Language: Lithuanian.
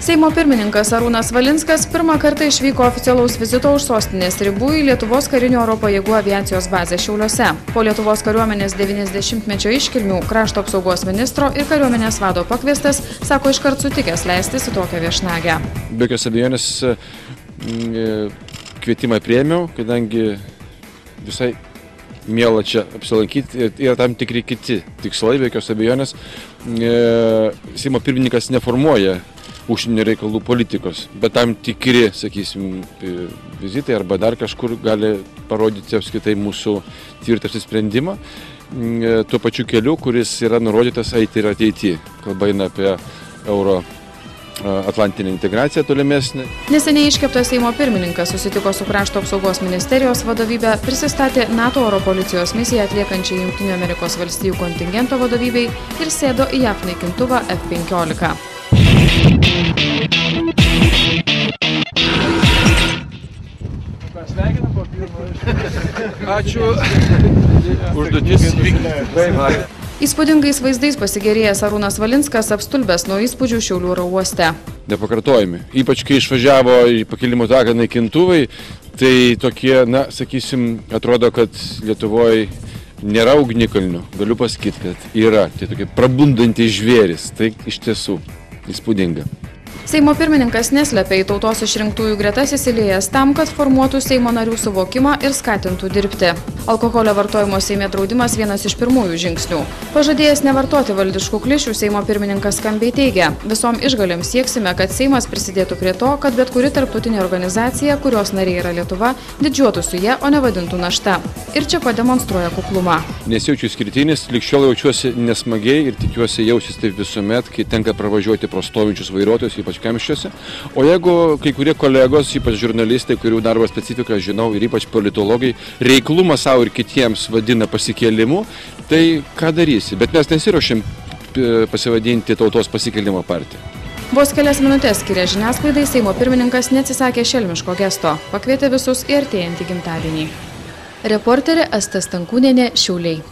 Seimo pirmininkas Arūnas Valinskas pirmą kartą išvyko oficialaus vizito už sostinės ribų į Lietuvos karinių oro pajėgų aviacijos bazę Šiauliuose. Po Lietuvos kariuomenės 90-mečio iškilmių krašto apsaugos ministro ir kariuomenės vado pakviestas, sako iškart sutikęs leistis į tokią viešnagę. Be jokios abejonės kvietimą priėmiau, kadangi visai miela čia apsilankyti, yra tam tikri kiti tikslai, be jokios abejonės. Seimo pirmininkas neformuoja užsienio reikalų politikos, bet tam tikri, sakysim, vizitai arba dar kažkur gali parodyti apskritai mūsų tvirtą apsisprendimą tuo pačiu keliu, kuris yra nurodytas eiti ir ateityje. Kalba eina apie Euro-Atlantinę integraciją tolimesnį. Neseniai iškeptas Seimo pirmininkas susitiko su krašto apsaugos ministerijos vadovybė, prisistatė NATO oro policijos misiją atliekančiai Jungtinių Amerikos valstijų kontingento vadovybei ir sėdo į JAF naikintuvą F-15. Ačiū. Užduotis vykdyta. Įspūdingais vaizdais pasigėrėjęs Arūnas Valinskas apstulbęs nuo įspūdžių Šiaulių oro uoste. Nepakartojami. Ypač kai išvažiavo į pakilimo taką naikintuvai, tai tokie, sakysim, atrodo, kad Lietuvoje nėra ugnikalnių. Galiu pasakyti, kad yra. Tai tokie prabundantys žvėris. Tai iš tiesų įspūdinga. Seimo pirmininkas neslepia į tautos išrinktųjų gretas įsiliejęs tam, kad formuotų Seimo narių suvokimą ir skatintų dirbti. Alkoholio vartojimo Seime draudimas vienas iš pirmųjų žingsnių. Pažadėjęs nevartoti valdiškų klišių, Seimo pirmininkas skambiai teigia: visom išgalėms sieksime, kad Seimas prisidėtų prie to, kad bet kuri tarptautinė organizacija, kurios nariai yra Lietuva, didžiuotųsi ją, o ne vadintų našta. Ir čia pademonstruoja kuklumą. Nesijaučiu išskirtinis, lig šiol jaučiuosi nesmagiai ir tikiuosi jausis taip visuomet, kai tenka pravažiuoti pro stovinčius vairuotojus, ypač kamščiuose. O jeigu kai kurie kolegos, ypač žurnalistai, kurių darbo specifiką žinau ir ypač politologai, reiklumą savo ir kitiems vadina pasikėlimu, tai ką darysi? Bet mes nesiruošim pasivadinti tautos pasikėlimo partiją. Vos kelias minutės skiria žiniasklaidai, Seimo pirmininkas neatsisakė šelmiško gesto. Pakvietė visus į artėjantį gimtadienį. Reporterė Asta Stankūnienė, Šiauliai.